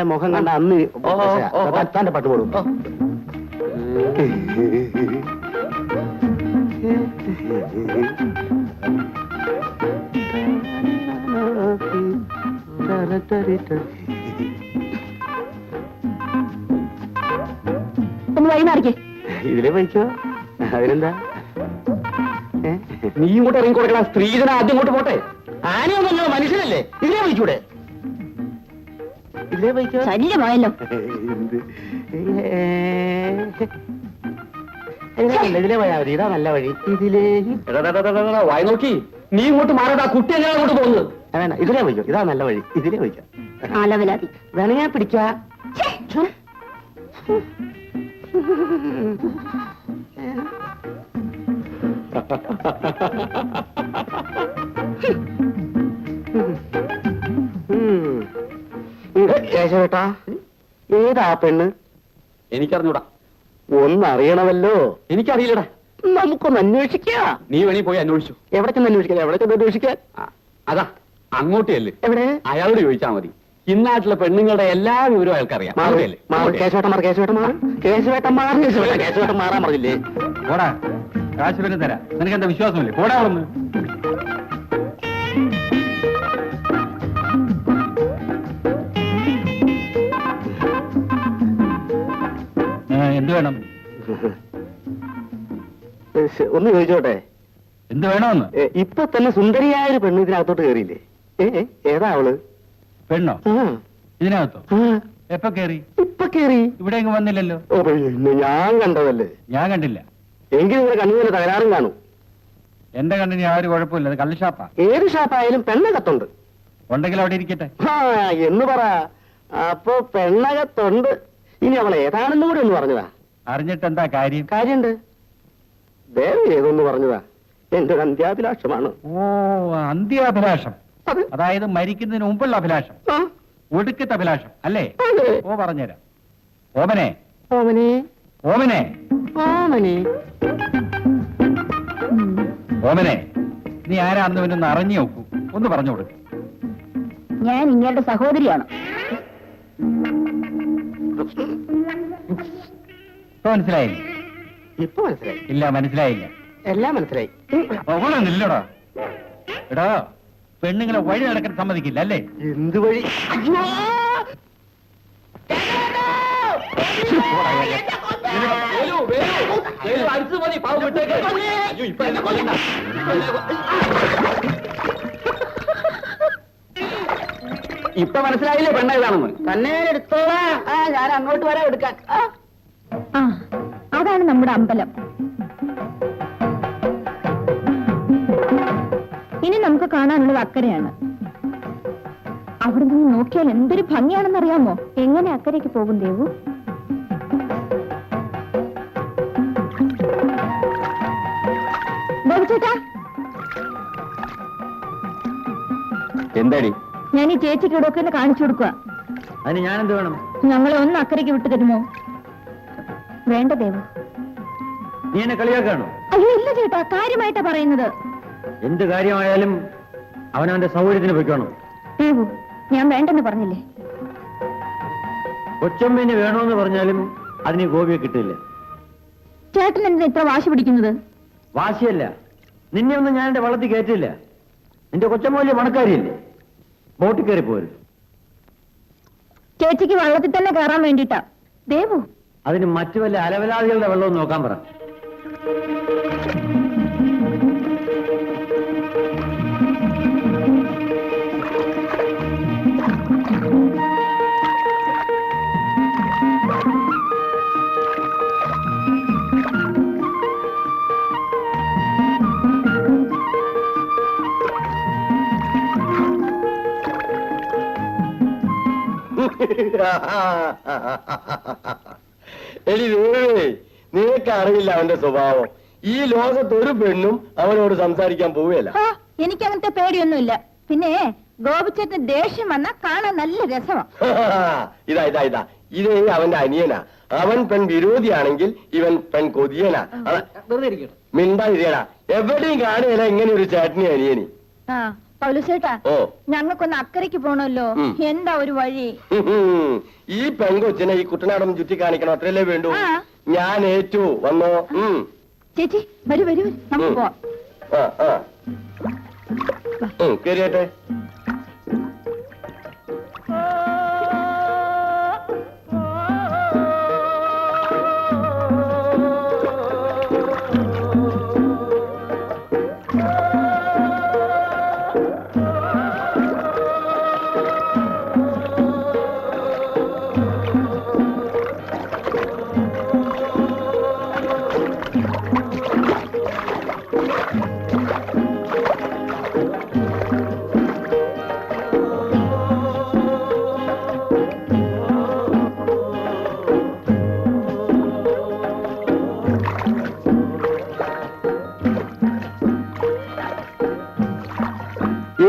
തന്റെ മുഖം കണ്ട അന്ന് തന്റെ പാട്ട് പോടും. ഒന്ന് വൈകുന്നേരക്ക് ഇതിലേ പോയിക്കോ. അതിനെന്താ? നീ ഇങ്ങോട്ട് ഇറങ്ങി കൊടുക്കണം. സ്ത്രീധന ആദ്യം ഇങ്ങോട്ട് പോട്ടെ. ആനയൊന്നും മനുഷ്യനല്ലേ? ഇതിലേ പോയിക്കൂടെ? ഇതിലേ പോയിക്കോ. ശല്യമായല്ലോ. ഇതിലേ പോയാ മതി. ഇതാ നല്ല വഴി. ഇതിലേ വായി നോക്കി. നീ ഇങ്ങോട്ട് മാറണ്ട. കുട്ടി എങ്ങനെ അങ്ങോട്ട് പോകുന്നത്? വേണ്ട, ഇതിലേ പോയിക്കോ. ഇതാ നല്ല വഴി. ഇതിലേ പോയിക്കോ. ആലവലാതി വേണ ഞാൻ പിടിക്കാ. കേശവേട്ടാ, ഏതാ പെണ്ണ്? എനിക്കറിഞ്ഞൂടാ. ഒന്നറിയണമല്ലോ. എനിക്കറിയില്ലടാ. നമുക്കൊന്ന് അന്വേഷിക്കാ. നീ വേണി പോയി അന്വേഷിച്ചു. എവിടെ ചെന്ന് അന്വേഷിക്കാൻ? എവിടെ ചെന്ന് അന്വേഷിക്കാൻ? അതാ അങ്ങോട്ടേയല്ലേ. എവിടെ? അയാളോട് ചോദിച്ചാൽ മതി. ഇന്നാട്ടിലെ പെണ്ണുങ്ങളുടെ എല്ലാ വിവരവും അയാൾക്കറിയാം. കേശവേട്ടൻ മാറാൻ പറഞ്ഞില്ലേ? പോടാ, കാശ് വരെ തരാം. നിനക്ക് എന്താ വിശ്വാസമില്ലേ? പോടാ വന്ന്. എന്ത് വേണം? ഒന്ന് ചോദിച്ചോട്ടെ. എന്ത് വേണമെന്ന്? ഇപ്പൊ തന്നെ സുന്ദരിയായൊരു പെണ്ണ് ഇതിനകത്തോട്ട് കയറിയില്ലേ? ഏതാ അവള്? പെണ്ണോ? ഇതിനകത്തോ? എപ്പ കേറി? ഇപ്പൊ കേറി. ഇവിടെ എങ്ങും വന്നില്ലല്ലോ. ഞാൻ കണ്ടതല്ലേ. ഞാൻ കണ്ടില്ല. എങ്കിലും ഇവിടെ കണ്ണുപോലെ തകരാറും കാണും. എന്റെ കണ്ണിന് ആ ഒരു കുഴപ്പമില്ല. അത് കള്ള് ഷാപ്പാ. ഏത് ഷാപ്പായാലും പെണ്ണകത്തുണ്ട്. ഉണ്ടെങ്കിൽ അവിടെ ഇരിക്കട്ടെ. എന്ന് പറ. അപ്പൊ പെണ്ണകത്തുണ്ട്. ഇനി അവൾ ഏതാണെന്നും കൂടി ഒന്ന് പറഞ്ഞതാ. അറിഞ്ഞിട്ട് എന്താ കാര്യം? കാര്യണ്ട്. ദേവി ഏതൊന്ന് പറഞ്ഞതാ. എന്റെ ഒരു അന്ത്യാഭിലാഷമാണ്. ഓ, അന്ത്യാഭിലാഷം. അതായത് മരിക്കുന്നതിന് മുമ്പുള്ള അഭിലാഷം. ഒടുക്കത്തെ അഭിലാഷം അല്ലേ? ഓ, പറഞ്ഞുതരാം. ഓമനെ, ഓമനെ, ഓമനെ, ഓമനെ, ഓമനെ, നീ ആരാണെന്ന് പിന്നെ അറിഞ്ഞു നോക്കൂ. ഒന്ന് പറഞ്ഞു കൊടുക്കും. ഞാൻ ഇങ്ങയുടെ സഹോദരിയാണ്. മനസ്സിലായില്ല? ഇപ്പൊ മനസ്സിലായി. ഇല്ല, മനസ്സിലായില്ല. എല്ലാം മനസ്സിലായി. ഇല്ലടാ. എടാ, പെണ്ണുങ്ങളെ വഴി നടക്കാൻ സമ്മതിക്കില്ല അല്ലേ? എന്ത് വഴി? ഇപ്പൊ മനസ്സിലായില്ലേ പെണ്ണ ഏതാണെന്ന്? തന്നെ എടുത്തോളാ. ഞാൻ അങ്ങോട്ട് വരാം എടുക്കാൻ. അതാണ് നമ്മുടെ അമ്പലം. ഇനി നമുക്ക് കാണാനുള്ളത് അക്കരെയാണ്. അവിടെ നിന്ന് നോക്കിയാൽ എന്തൊരു ഭംഗിയാണെന്നറിയാമോ? എങ്ങനെ അക്കരയ്ക്ക് പോകും ദേവു? ചേട്ടാ, എന്താടി? ഞാൻ ഈ ചേച്ചിക്ക് ഇവിടെയൊക്കെ ഒന്ന് കാണിച്ചു കൊടുക്കുക. അതിന് ഞാൻ എന്ത് വേണം? ഞങ്ങളെ ഒന്ന് അക്കരയ്ക്ക് വിട്ടു തരുമോ? വേണ്ട ദേവു. നീ എന്നെ കളിയാക്കാണോ? അയ്യോ ഇല്ല ചേട്ടാ, കാര്യമായിട്ടാ പറയുന്നത്. എന്ത് കാര്യമായാലും അവനവന്റെ സൗകര്യത്തിന് പൊയ്ക്കോണം. ദേവു, ഞാൻ വേണ്ടെന്ന് പറഞ്ഞില്ലേ? കൊച്ചമ്മേനെ വേണമെന്ന് പറഞ്ഞാലും അതിന് ഗോപിയെ കിട്ടില്ല. ചേട്ടൻ എന്തിനാ ഇത്ര വാശി പിടിക്കുന്നത്? വാശിയല്ല, നിന്നെ ഒന്നും ഞാൻ എന്റെ വള്ളത്തിൽ കയറ്റില്ല. നിന്റെ കൊച്ചമ്മ വലിയ പണക്കാരിയല്ലേ? ബോട്ടിൽ കയറി പോരും. ചേച്ചിക്ക് വള്ളത്തിൽ തന്നെ കയറാൻ വേണ്ടിട്ടാ. ദേവു, അതിന് മറ്റു വല്ല അലവലാദികളുടെ വെള്ളവും നോക്കാൻ പറ. എടി ദേവേ, നിനക്ക് അറിയില്ല അവന്റെ സ്വഭാവം. ഈ ലോകത്ത് ഒരു പെണ്ണും അവനോട് സംസാരിക്കാൻ പോവുകയല്ല. എനിക്ക് അങ്ങനത്തെ പേടിയൊന്നുമില്ല. പിന്നെ ഗോപിച്ചേട്ടന് ദേഷ്യം വന്നാ കാണാൻ നല്ല രസമാ. ഇതാ ഇതാ ഇതാ ഇതേ അവന്റെ അനിയനാ. അവൻ പെൺ വിരോധിയാണെങ്കിൽ ഇവൻ പെൺ കൊതിയനാ. വെറുതെ ഇരിക്കട്ടെ. മിണ്ടാതിരിയടാ. എവിടെയും കാണുകയില്ല ഇങ്ങനെ ഒരു ചേട്ടനി അനിയനി. പൗലുസേട്ടാ ഓ ഞങ്ങൾക്കൊന്ന് അക്കരയ്ക്ക് പോണല്ലോ. എന്താ ഒരു വഴി? ഈ പെങ്കൊച്ചിനെ ഈ കുട്ടനാടൊന്നും ചുറ്റി കാണിക്കണം, അത്രയല്ലേ വേണ്ടൂ. ഞാൻ ഏറ്റു വന്നോ. ചേച്ചി വരൂ വരൂ, നമുക്ക് പോവാം. കേറിയാട്ടെ.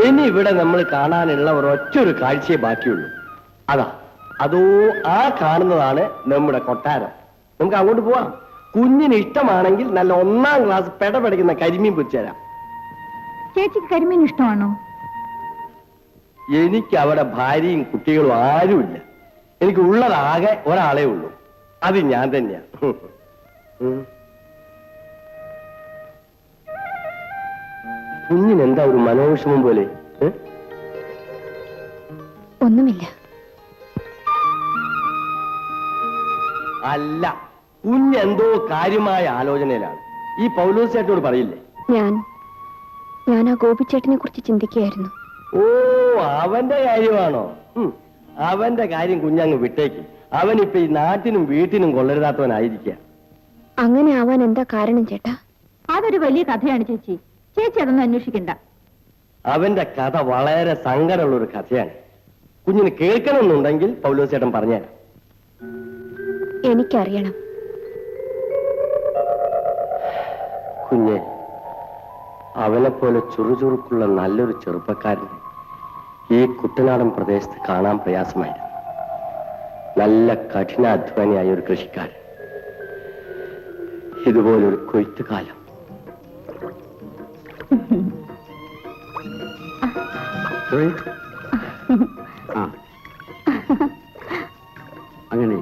ഇനി ഇവിടെ നമ്മൾ കാണാനുള്ള ഒരൊറ്റൊരു കാഴ്ചയെ ബാക്കിയുള്ളൂ. അതോ ആ കാണുന്നതാണ് നമ്മുടെ കൊട്ടാരം. നമുക്ക് അങ്ങോട്ട് പോവാം. കുഞ്ഞിന് ഇഷ്ടമാണെങ്കിൽ നല്ല 1ാം ക്ലാസ് പെടപെടയ്ക്കുന്ന കരിമീൻ പൊരിച്ചു തരാം. ചേച്ചിക്ക് കരിമീൻ ഇഷ്ടമാണോ? എനിക്ക് അവിടെ ഭാര്യയും കുട്ടികളും ആരുമില്ല. എനിക്ക് ഉള്ളതാകെ ഒരാളേ ഉള്ളൂ, അത് ഞാൻ തന്നെയാ. കുഞ്ഞിനെന്താ ഒരു മനോവിഷമം പോലെ? ഒന്നുമില്ല. അല്ല, കുഞ്ഞെന്തോ കാര്യമായ ആലോചനയിലാണ്. ഈ പൗലോസ് ചേട്ടനോട് പറയില്ലേ? ഞാൻ ആ ഗോപിച്ചേട്ടനെ കുറിച്ച് ചിന്തിക്കുകയായിരുന്നു. ഓ, അവന്റെ കാര്യമാണോ? അവന്റെ കാര്യം കുഞ്ഞങ്ങ് വിട്ടേക്ക്. അവനിപ്പോ ഈ നാട്ടിനും വീട്ടിനും കൊള്ളരുതാത്തവനായിരിക്കുക. അങ്ങനെ ആവാൻ എന്താ കാരണം ചേട്ടാ? അതൊരു വലിയ കഥയാണ് ചേച്ചി. ചേച്ചി അതൊന്നും അന്വേഷിക്കണ്ട. അവന്റെ കഥ വളരെ സങ്കടമുള്ള ഒരു കഥയാണ്. കുഞ്ഞിന് കേൾക്കണമെന്നുണ്ടെങ്കിൽ പൗലോസ് ചേട്ടൻ പറഞ്ഞുതരാം. എനിക്കറിയണം. കുഞ്ഞെ, അവനെപ്പോലെ ചുറുചുറുക്കുള്ള നല്ലൊരു ചെറുപ്പക്കാരനെ ഈ കുട്ടനാടൻ പ്രദേശത്ത് കാണാൻ പ്രയാസമായിരുന്നു. നല്ല കഠിനാധ്വാനിയായ ഒരു കൃഷിക്കാരൻ. ഇതുപോലൊരു കൊയ്ത്തുകാലം. അങ്ങനെ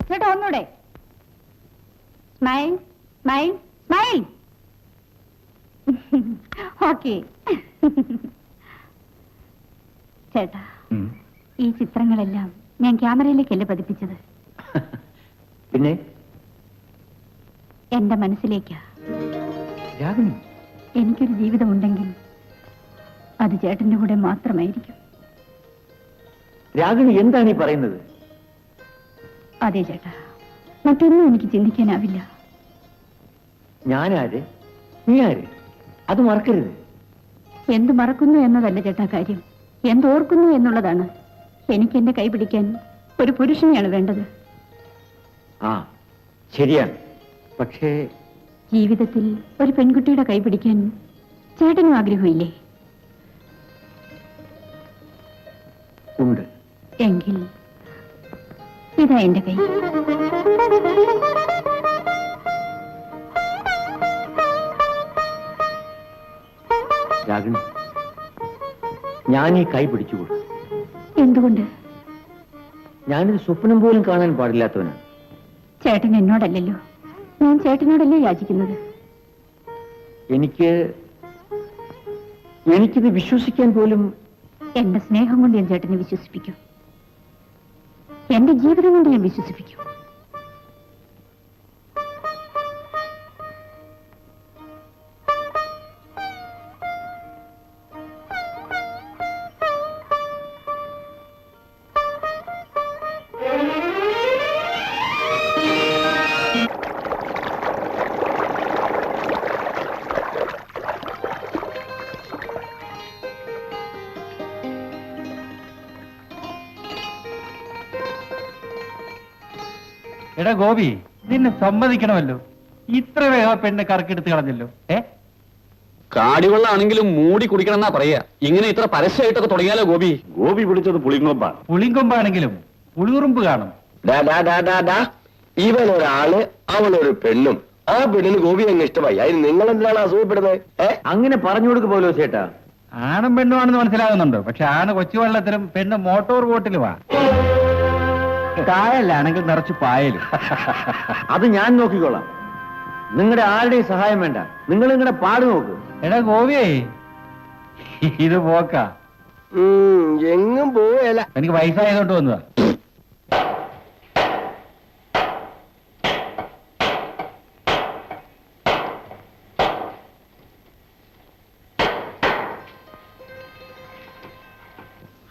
ചേട്ടാ ഒന്നൂടെ. Smile smile smile. ഓക്കെ ചേട്ടാ, ഈ ചിത്രങ്ങളെല്ലാം ഞാൻ ക്യാമറയിലേക്കല്ലേ പതിപ്പിച്ചത്? പിന്നെ എന്റെ മനസ്സിലേക്കാ. രാഗിണി, എനിക്കൊരു ജീവിതമുണ്ടെങ്കിൽ അത് ചേട്ടന്റെ കൂടെ മാത്രമായിരിക്കും. രാഗിണി എന്താണ് ഈ പറയുന്നത്? അതെ ചേട്ടാ, മറ്റൊന്നും എനിക്ക് ചിന്തിക്കാനാവില്ല. ഞാനാര്, നീ ആര്? അത് മറക്കരുത്. എന്ത് മറക്കുന്നു എന്നതല്ല ചേട്ടാ കാര്യം, എന്തോർക്കുന്നു എന്നുള്ളതാണ്. എനിക്ക് എന്റെ കൈ പിടിക്കാൻ ഒരു പുരുഷനെയാണ് വേണ്ടത്. ആ, ശരിയാണ്. പക്ഷേ ജീവിതത്തിൽ ഒരു പെൺകുട്ടിയുടെ കൈ പിടിക്കാൻ ചേട്ടനും ആഗ്രഹമില്ലേ? ഉണ്ട്. എങ്കിൽ ഇതാ എന്റെ കൈ. രാഗിണി, ഞാൻ ഈ കൈ പിടിച്ചുകൊള്ളു. എന്തുകൊണ്ട്? ഞാനൊരു സ്വപ്നം പോലും കാണാൻ പാടില്ലാത്തവനാണ്. ചേട്ടൻ എന്നോടല്ലല്ലോ, ഞാൻ ചേട്ടനോടല്ലേ യാചിക്കുന്നത്. എനിക്കിത് വിശ്വസിക്കാൻ പോലും. എന്റെ സ്നേഹം കൊണ്ട് ഞാൻ ചേട്ടനെ വിശ്വസിപ്പിക്കും. എന്റെ ജീവിതം കൊണ്ട് ഞാൻ വിശ്വസിപ്പിക്കും. എടാ ഗോപി, നിന്നെ സമ്മതിക്കണമല്ലോ. ഇത്ര വേഗം പെണ്ണ് കറക്കെടുത്ത് കളഞ്ഞല്ലോ. കാടിവെള്ളാണെങ്കിലും മൂടി കുടിക്കണം എന്നാ പറയാ. ഇങ്ങനെ ഇത്ര പരസ്യമായിട്ടൊക്കെ തുടങ്ങിയാലോ ഗോപി? ഗോപി പിടിച്ചത് പുളിങ്കൊമ്പ. പുളിങ്കൊമ്പാണെങ്കിലും പുളിയുറുമ്പ് കാണും. ഇവൻ ഒരാള് അവളൊരു പെണ്ണും. ആ പെണ്ണിന് ഗോപി അങ്ങ് ഇഷ്ടമായി. അതിന് നിങ്ങൾ എന്തിനാണ് അസുഖപ്പെടുന്നത്? അങ്ങനെ പറഞ്ഞു കൊടുക്ക് പോലും ചേട്ടാ. ആണും പെണ്ണുമാണെന്ന് മനസ്സിലാകുന്നുണ്ട്. പക്ഷെ ആണ് കൊച്ചുവെള്ളത്തിലും പെണ്ണ് മോട്ടോർ ബോട്ടിലുമാ. കായലാണെങ്കിൽ നിറച്ച് പായലും. അത് ഞാൻ നോക്കിക്കോളാം. നിങ്ങളുടെ ആരുടെയും സഹായം വേണ്ട. നിങ്ങൾ നിങ്ങളുടെ പാട് നോക്ക്. എടാ ഗോപിയേ, ഇത് പോക്കാ. എങ്ങും പോയല്ല. എനിക്ക് വയസ്സായതുകൊണ്ട് വന്നതാ.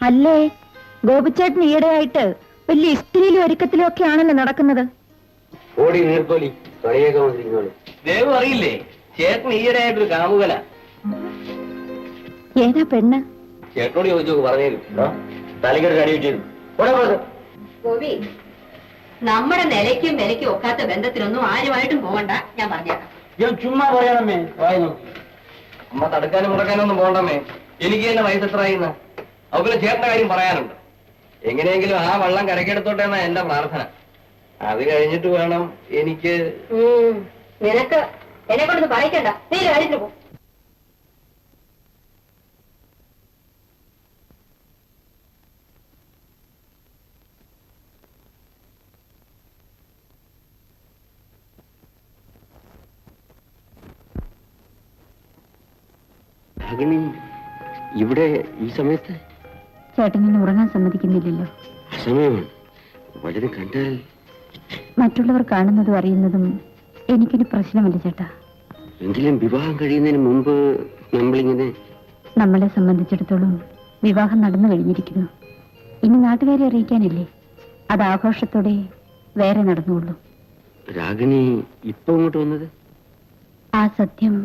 അല്ലേ, ഗോപിച്ചേട്ടൻ ഈയിടെയായിട്ട് വലിയ ഇസ്ത്രീയിലും ഒരുക്കത്തിലും ഒക്കെ ആണല്ലോ നടക്കുന്നത്. ഓടി നീർക്കോലി കളിയൊക്കെ വന്നിരിക്കുന്നോളി. ദേവ് അറിയില്ലേ, ചേട്ടൻ ഈയിടെയായിട്ടൊരു കാമുകല. ഏതാ പെണ്ണ്? ചേട്ടനോട് ചോദിച്ചു പറഞ്ഞേരും. തലയ്ക്കൊരു കടി വെച്ചിരുന്നു. ഗോപി, നമ്മുടെ നിലയ്ക്കും വിലയ്ക്കും ഒക്കാത്ത ബന്ധത്തിലൊന്നും ആരുമായിട്ടും പോകണ്ട, ഞാൻ പറഞ്ഞേക്കാം. ചുമ്മാ പറയണമേ. വായി നോക്കി അമ്മ തടുക്കാനും മുടക്കാനും ഒന്നും പോകണ്ടമേ. എനിക്ക് തന്നെ വയസ്സ് എത്രയായിന്ന. അവർക്ക് ചേട്ടന്റെ കാര്യം പറയാനുണ്ട്. എങ്ങനെയെങ്കിലും ആ വെള്ളം കരക്കെടുത്തോട്ടെ എന്നാ എന്റെ പ്രാർത്ഥന. അത് കഴിഞ്ഞിട്ട് വേണം എനിക്ക്. നിനക്ക് എന്നെ കൊണ്ടൊന്ന് പറയിക്കണ്ട, നീ കാര്യത്തിന് പോ. ഇവിടെ ഈ സമയത്ത് ചേട്ടനെ ഉറങ്ങാൻ സമ്മതിക്കുന്നില്ലല്ലോ. സമയമാണ്. വളരെ കണ്ടാൽ മറ്റുള്ളവർ കാണുന്നതും അറിയുന്നതും എനിക്കൊരു പ്രശ്നമല്ല ചേട്ടാ. എങ്കിലും വിവാഹം കഴിയുന്നതിന് മുമ്പ് നമ്മളിങ്ങനെ. നമ്മളെ സംബന്ധിച്ചിടത്തോളം വിവാഹം നടന്നു കഴിഞ്ഞിരിക്കുന്നു. ഇനി നാട്ടുകാരെ അറിയിക്കാനില്ലേ? അത് ആഘോഷത്തോടെ വേറെ നടന്നുള്ളൂ. രാഗിണി ഇപ്പൊ ഇങ്ങോട്ട് വന്നത് ആ സത്യം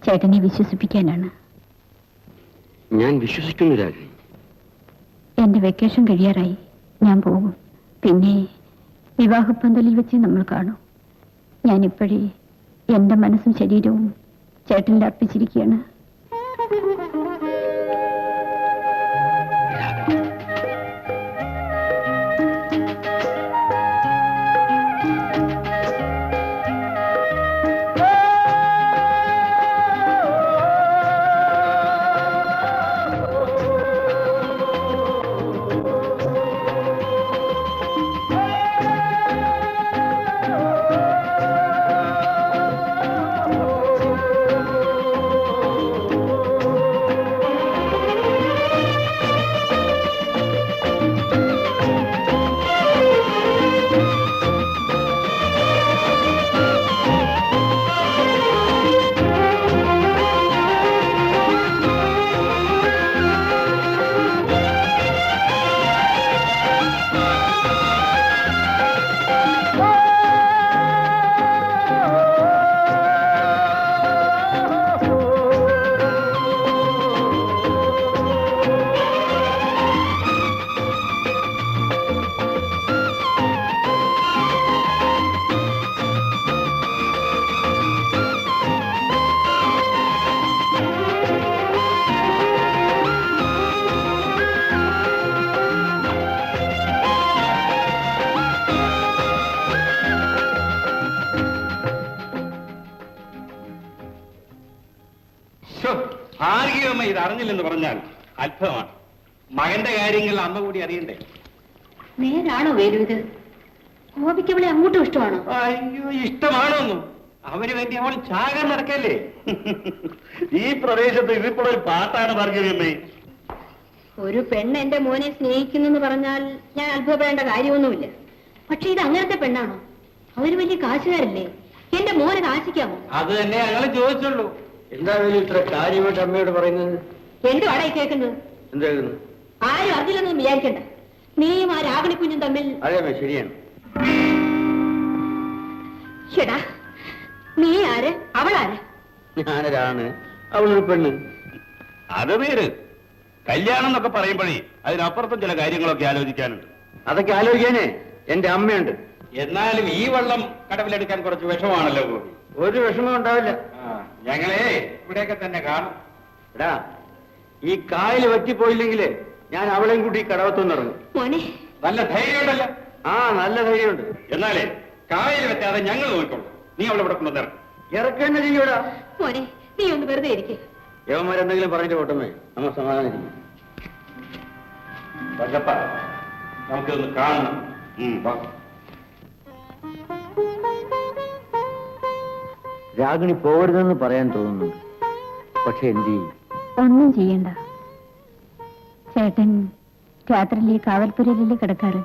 ചേട്ടനെ വിശ്വസിപ്പിക്കാനാണ്. ഞാൻ വിശ്വസിക്കുന്നു രാഗിണി. എന്റെ വെക്കേഷൻ കഴിയാറായി. ഞാൻ പോകും. പിന്നെ വിവാഹപ്പന്തലിൽ വെച്ച് നമ്മൾ കാണും. ഞാനിപ്പോഴേ എന്റെ മനസ്സും ശരീരവും ചേട്ടനിൽ അർപ്പിച്ചിരിക്കുകയാണ്. ഭാർഗവമ്മ ഇത് അറിഞ്ഞില്ലെന്ന് പറഞ്ഞാൽ അത്ഭുതമാണ്. മകന്റെ കാര്യങ്ങൾ അമ്മ കൂടി അറിയണ്ടേ? നേരാണോ വേലു ഇത്? ഗോപിക്ക് അവളെ അങ്ങോട്ടും ഇഷ്ടമാണോ? അയ്യോ, ഇഷ്ടമാണോന്നു അവന് വേണ്ടി അവൾ ചാകാൻ നടക്കല്ലേ. ഈ പ്രദേശത്ത് ഇതിപ്പോഴൊരു പാട്ടാണ് ഭാർഗവമ്മേ. ഒരു പെണ്ണ് എന്റെ മോനെ സ്നേഹിക്കുന്നെന്ന് പറഞ്ഞാൽ ഞാൻ അത്ഭുതപ്പെടേണ്ട കാര്യമൊന്നുമില്ല. പക്ഷെ ഇത് അങ്ങനത്തെ പെണ്ണാണോ? അവര് വലിയ കാശുകാരല്ലേ? എന്റെ മോനെ കാശിക്കാമോ? അത് തന്നെ ഞങ്ങൾ ചോദിച്ചുള്ളൂ. എന്തായാലും ഇത്ര കാര്യമായിട്ട് അമ്മയോട് പറയുന്നത്? എന്റെ വടയി കേൾക്കുന്നത് എന്തായിരുന്നു? ആരും അറിഞ്ഞില്ലെന്നും വിചാരിക്കണ്ട. നീയും ആ രാഗിണി കുഞ്ഞും തമ്മിൽ. അതെ ശരിയാണ്. ചേടാ, നീ ആര്? അവളാര്? ഞാനൊരാണ്, അവളൊരു പെണ്ണ്. അത് പേര് കല്യാണം എന്നൊക്കെ പറയുമ്പോഴേ അതിനപ്പുറത്തും ചില കാര്യങ്ങളൊക്കെ ആലോചിക്കാനുണ്ട്. അതൊക്കെ ആലോചിക്കാനേ എന്റെ അമ്മയുണ്ട്. എന്നാലും ഈ വെള്ളം കടവിലെടുക്കാൻ കുറച്ച് വിഷമാണല്ലോ ഗോപി. ഒരു വിഷമം ഉണ്ടാവില്ല. ഞങ്ങളെ ഇവിടെയൊക്കെ തന്നെ കാണും. എടാ ഈ കായൽ വറ്റിപ്പോയില്ലെങ്കിലേ ഞാൻ അവളെയും കൂട്ടി കടവത്തുനിന്ന് ഇറങ്ങും. മോനെ നല്ല ധൈര്യമുണ്ടല്ലോ. ആ നല്ല ധൈര്യമുണ്ട്. എന്നാലേ കായൽ വെച്ചാതെ ഞങ്ങൾ നോക്കിക്കോളൂ. നീ അവളെ ഇവിടെ കൊണ്ടുവന്നിറങ്ങും. ഇറക്കുക തന്നെ ചെയ്യൂടാ. മോനെ നീ ഒന്ന് വെറുതെ ഇരിക്കേ. യവന്മാരെന്തെങ്കിലും പറഞ്ഞിട്ട് പോട്ടുന്നേ നമ്മൾ സമാധാനിക്കും. വല്ലപ്പ നമുക്കിതൊന്ന് കാണണം. വാ. രാഗിണി പോകരുതെന്ന് പറയാൻ തോന്നുന്നുണ്ട്. പക്ഷെ എന്ത് ചെയ്യും? ഒന്നും ചെയ്യണ്ട. ചേട്ടൻ രാത്രിയിൽ ഈ കാവൽപ്പുരയിലല്ലേ കിടക്കാറ്.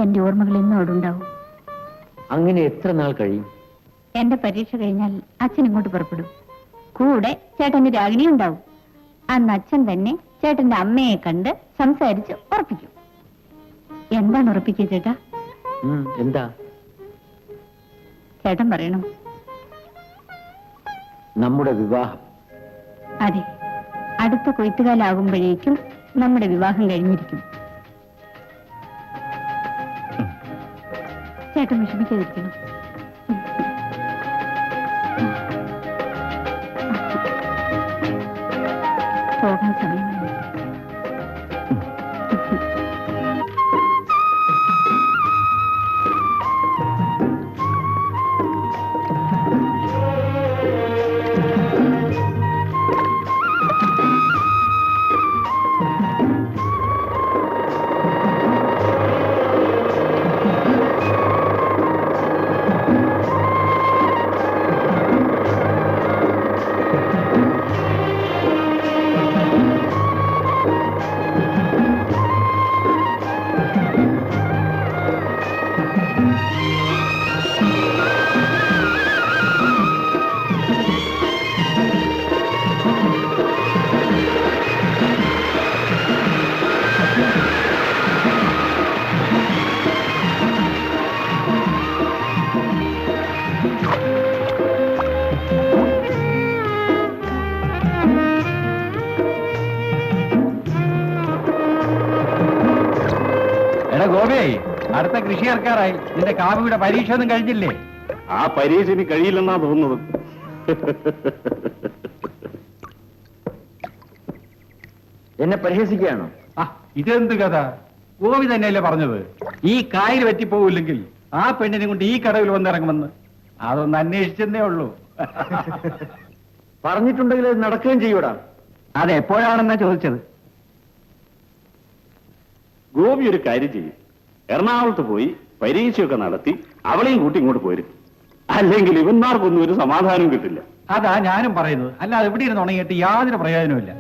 എന്റെ ഓർമ്മകൾ ഇന്നും അവിടെ ഉണ്ടാവും. അങ്ങനെ എത്ര നാൾ കഴിയും? എന്റെ പരീക്ഷ കഴിഞ്ഞാൽ അച്ഛൻ ഇങ്ങോട്ട് പുറപ്പെടും. കൂടെ ചേട്ടന്റെ രാഗിണി ഉണ്ടാവും. അന്ന് അച്ഛൻ തന്നെ ചേട്ടന്റെ അമ്മയെ കണ്ട് സംസാരിച്ച് ഉറപ്പിക്കും. എന്താണ് ഉറപ്പിക്കുക ചേട്ടാ? എന്താ? ചേട്ടൻ പറയണം. നമ്മുടെ വിവാഹം. അതെ, അടുത്ത കൊയ്ത്തുകാലാകുമ്പോഴേക്കും നമ്മുടെ വിവാഹം കഴിഞ്ഞിരിക്കും. ചേട്ടൻ വിഷമിക്കാതിരിക്കണം. പോകാൻ സമയമായി. എടാ ഗോപി, അടുത്ത കൃഷി ഇറക്കാറായി. നിന്റെ കാവിയുടെ പരീക്ഷ ഒന്നും കഴിഞ്ഞില്ലേ? ആ പരീക്ഷ ഇനി കഴിയില്ലെന്നാ തോന്നുന്നത്. എന്നെ പരിഹസിക്കുകയാണോ? ആ, ഇതെന്ത് കഥ? ഗോപി തന്നെയല്ലേ പറഞ്ഞത് ഈ കായൽ പറ്റിപ്പോവില്ലെങ്കിൽ ആ പെണ്ണിനെ കൊണ്ട് ഈ കടവിൽ വന്നിറങ്ങുമെന്ന്. അതൊന്ന് അന്വേഷിച്ചെന്നേ ഉള്ളൂ. പറഞ്ഞിട്ടുണ്ടെങ്കിൽ അത് നടക്കുകയും ചെയ്യൂടാ. അതെപ്പോഴാണെന്നാ ചോദിച്ചത്. ഗോപി ഒരു കാര്യം ചെയ്യും. എറണാകുളത്ത് പോയി പരീക്ഷയൊക്കെ നടത്തി അവളെയും കൂട്ടി ഇങ്ങോട്ട് പോരും. അല്ലെങ്കിൽ ഇവന്മാർക്കൊന്നും ഒരു സമാധാനം കിട്ടില്ല. അതാ ഞാനും പറയുന്നത്. അല്ലാതെ ഇവിടെ ഇരുന്ന് ഉണങ്ങിയിട്ട് യാതൊരു പ്രയോജനമില്ല.